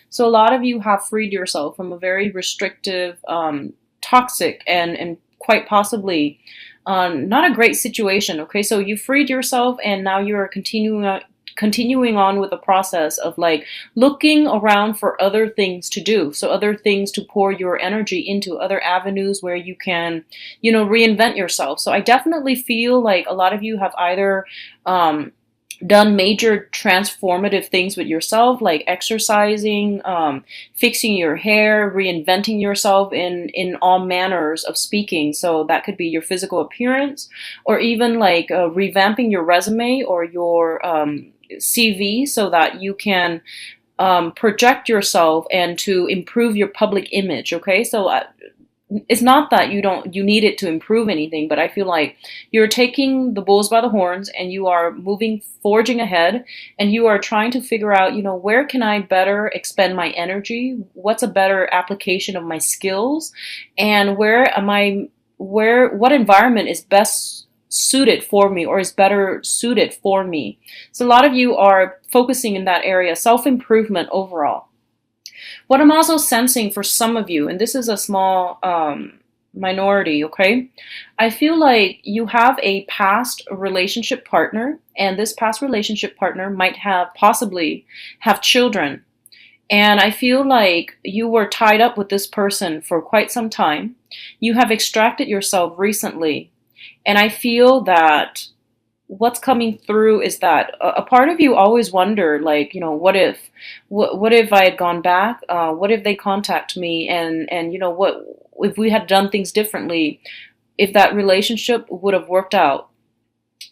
So a lot of you have freed yourself from a very restrictive, toxic, and quite possibly not a great situation. Okay, so you freed yourself, and now you are continuing on with the process of like looking around for other things to do, so other things to pour your energy into, other avenues where you can, reinvent yourself. So I definitely feel like a lot of you have either done major transformative things with yourself, like exercising, fixing your hair, reinventing yourself in all manners of speaking. So that could be your physical appearance, or even like revamping your resume or your CV so that you can project yourself and to improve your public image. Okay, so it's not that you need it to improve anything, but I feel like you're taking the bulls by the horns and you are forging ahead, and you are trying to figure out, where can I better expend my energy? What's a better application of my skills? And what environment is best suited for me, or is better suited for me? So a lot of you are focusing in that area, self-improvement overall. What I'm also sensing for some of you, and this is a small minority, okay? I feel like you have a past relationship partner, and this past relationship partner might possibly have children. And I feel like you were tied up with this person for quite some time. You have extracted yourself recently. And I feel that what's coming through is that a part of you always wonder, like, what if I had gone back? What if they contact me, and what if we had done things differently? If that relationship would have worked out.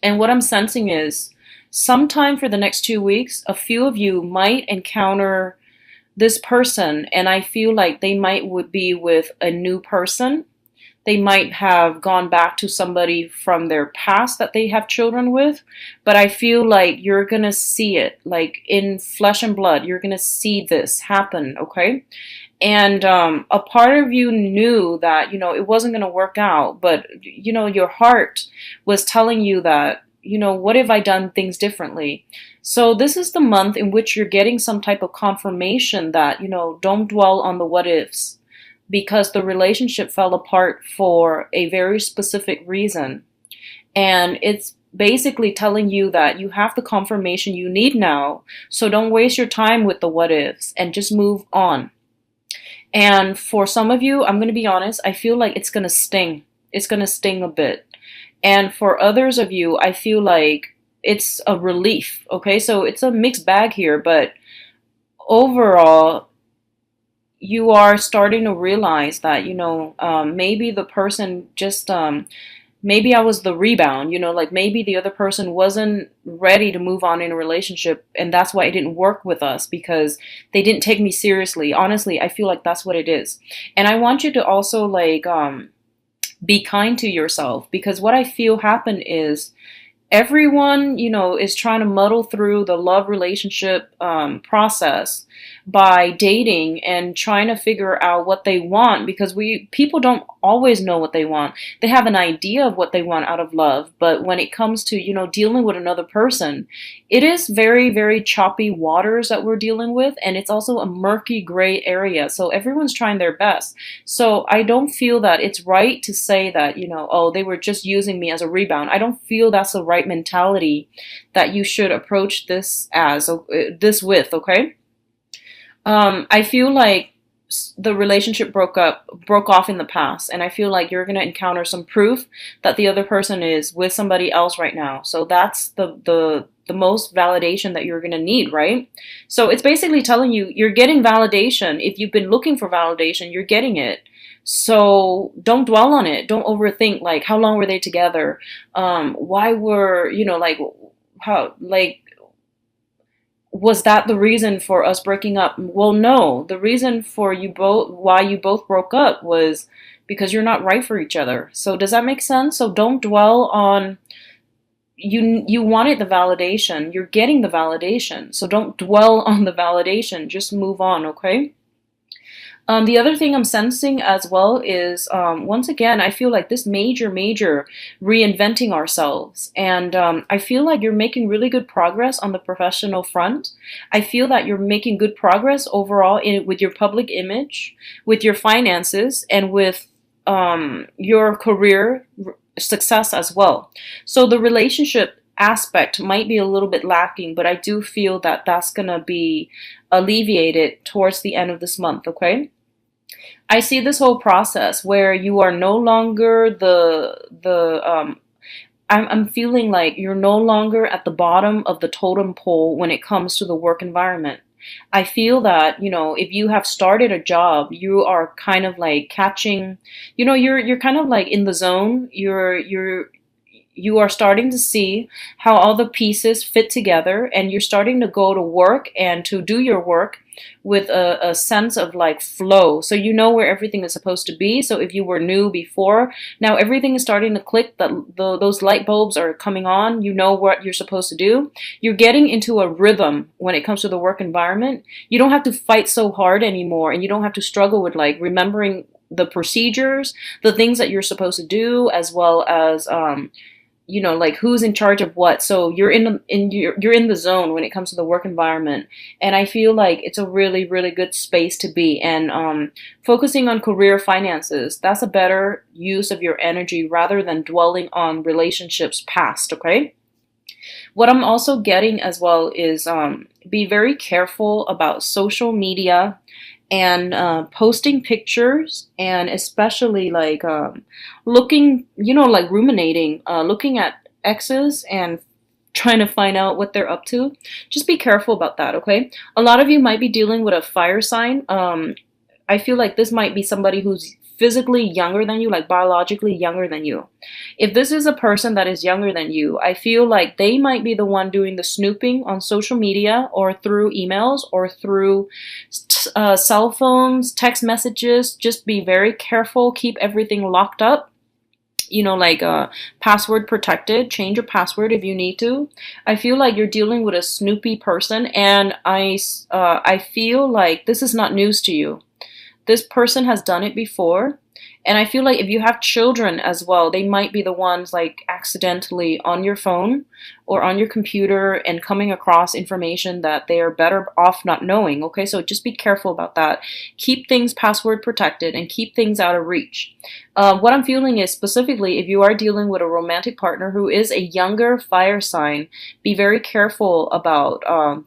And what I'm sensing is sometime for the next 2 weeks, a few of you might encounter this person, and I feel like they would be with a new person. They might have gone back to somebody from their past that they have children with, but I feel like you're going to see it like in flesh and blood. You're going to see this happen, okay? And a part of you knew that, it wasn't going to work out, but, your heart was telling you that, what have I done things differently? So this is the month in which you're getting some type of confirmation that, don't dwell on the what ifs, because the relationship fell apart for a very specific reason. And it's basically telling you that you have the confirmation you need now. So don't waste your time with the what ifs and just move on. And for some of you, I'm going to be honest, I feel like it's going to sting. It's going to sting a bit. And for others of you, I feel like it's a relief. Okay, so it's a mixed bag here, but overall, you are starting to realize that, maybe the person just, maybe I was the rebound, like maybe the other person wasn't ready to move on in a relationship, and that's why it didn't work with us, because they didn't take me seriously. Honestly, I feel like that's what it is. And I want you to also like be kind to yourself, because what I feel happened is everyone, is trying to muddle through the love relationship process by dating and trying to figure out what they want, because people don't always know what they want. They have an idea of what they want out of love, but when it comes to, dealing with another person, it is very, very choppy waters that we're dealing with, and it's also a murky gray area. So everyone's trying their best. So I don't feel that it's right to say that, oh, they were just using me as a rebound. I don't feel that's the right mentality that you should approach this with, okay? I feel like the relationship broke off in the past, and I feel like you're going to encounter some proof that the other person is with somebody else right now. So that's the most validation that you're going to need, right? So it's basically telling you you're getting validation. If you've been looking for validation, you're getting it. So don't dwell on it. Don't overthink, like, how long were they together? Why were, like, how, like, was that the reason for us breaking up? Well, no. The reason for why you both broke up was because you're not right for each other. So does that make sense? So don't dwell on, you wanted the validation. You're getting the validation. So don't dwell on the validation. Just move on, okay? The other thing I'm sensing as well is, once again, I feel like this major reinventing ourselves. And I feel like you're making really good progress on the professional front. I feel that you're making good progress overall with your public image, with your finances, and with your career success as well. So the relationship aspect might be a little bit lacking, but I do feel that that's going to be alleviated towards the end of this month, okay? I see this whole process where you are no longer I'm feeling like you're no longer at the bottom of the totem pole when it comes to the work environment. I feel that, if you have started a job, you are kind of like catching, you're kind of like in the zone. You are starting to see how all the pieces fit together, and you're starting to go to work and to do your work with a sense of like flow. So you know where everything is supposed to be. So if you were new before, now everything is starting to click, that those light bulbs are coming on. You know what you're supposed to do. You're getting into a rhythm when it comes to the work environment. You don't have to fight so hard anymore, and you don't have to struggle with like remembering the procedures, the things that you're supposed to do, as well as like who's in charge of what. So you're in the zone when it comes to the work environment, and I feel like it's a really good space to be. And focusing on career finances, that's a better use of your energy rather than dwelling on relationships past. Okay. What I'm also getting as well is be very careful about social media and posting pictures, and especially like looking, like ruminating, looking at exes and trying to find out what they're up to. Just be careful about that, okay? A lot of you might be dealing with a fire sign. I feel like this might be somebody who's physically younger than you, like biologically younger than you. If this is a person that is younger than you, I feel like they might be the one doing the snooping on social media or through emails or through cell phones, text messages. Just be very careful. Keep everything locked up. Like password protected. Change your password if you need to. I feel like you're dealing with a snoopy person, and I feel like this is not news to you. This person has done it before. And I feel like if you have children as well, they might be the ones like accidentally on your phone or on your computer and coming across information that they are better off not knowing. Okay, so just be careful about that. Keep things password protected and keep things out of reach. What I'm feeling is, specifically, if you are dealing with a romantic partner who is a younger fire sign, be very careful about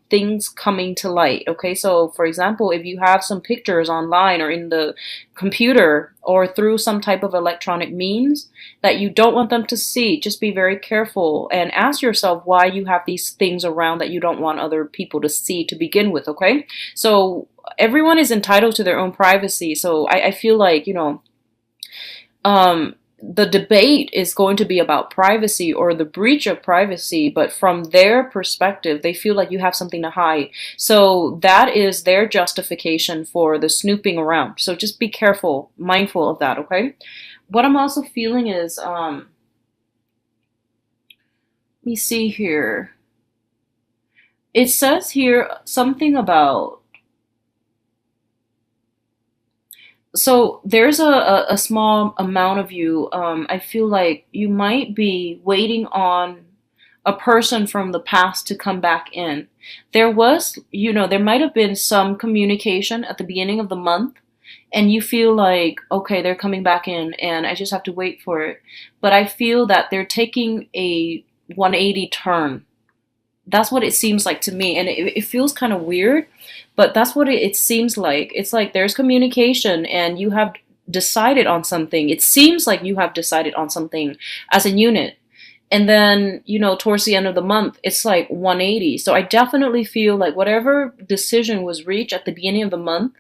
things coming to light. Okay, so for example, if you have some pictures online or in the computer or through some type of electronic means that you don't want them to see, just be very careful and ask yourself why you have these things around that you don't want other people to see to begin with. Okay, so everyone is entitled to their own privacy. So I feel like, the debate is going to be about privacy or the breach of privacy, but from their perspective, they feel like you have something to hide. So that is their justification for the snooping around. So just be careful, mindful of that, okay? What I'm also feeling is, let me see here. It says here something about, so there's a small amount of you, I feel like you might be waiting on a person from the past to come back in. There was, there might have been some communication at the beginning of the month, and you feel like, okay, they're coming back in and I just have to wait for it. But I feel that they're taking a 180 turn. That's what it seems like to me. And it feels kind of weird, but that's what it seems like. It's like there's communication and you have decided on something. It seems like you have decided on something as a unit. And then, towards the end of the month, it's like 180. So I definitely feel like whatever decision was reached at the beginning of the month,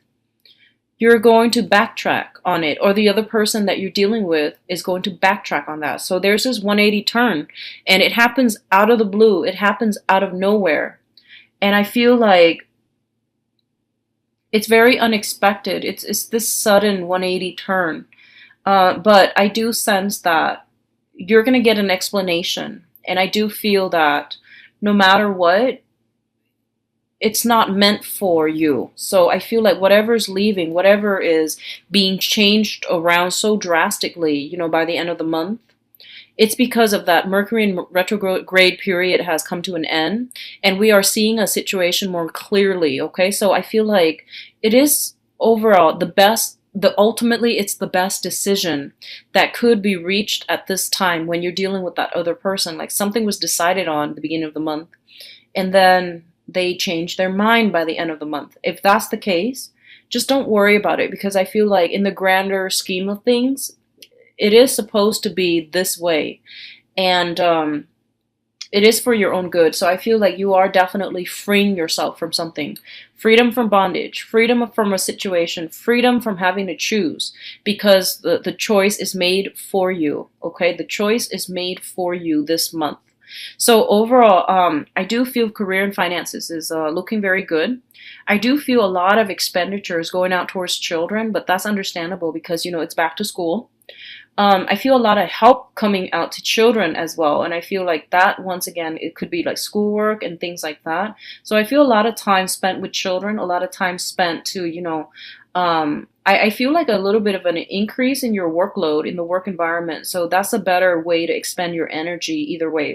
you're going to backtrack on it, or the other person that you're dealing with is going to backtrack on that. So there's this 180 turn, and it happens out of the blue. It happens out of nowhere. And I feel like it's very unexpected. It's this sudden 180 turn. But I do sense that you're going to get an explanation. And I do feel that no matter what, it's not meant for you. So I feel like whatever's leaving, whatever is being changed around so drastically, by the end of the month, it's because of that Mercury in retrograde period has come to an end, and we are seeing a situation more clearly. Okay, so I feel like it is overall the best. Ultimately, it's the best decision that could be reached at this time when you're dealing with that other person. Like something was decided on at the beginning of the month, and then they change their mind by the end of the month. If that's the case, just don't worry about it, because I feel like in the grander scheme of things, it is supposed to be this way. And it is for your own good. So I feel like you are definitely freeing yourself from something. Freedom from bondage, freedom from a situation, freedom from having to choose, because the choice is made for you. Okay, the choice is made for you this month. So overall, I do feel career and finances is looking very good. I do feel a lot of expenditures going out towards children, but that's understandable because, it's back to school. I feel a lot of help coming out to children as well. And I feel like that, once again, it could be like schoolwork and things like that. So I feel a lot of time spent with children, a lot of time spent to, I feel like a little bit of an increase in your workload in the work environment. So that's a better way to expend your energy either way.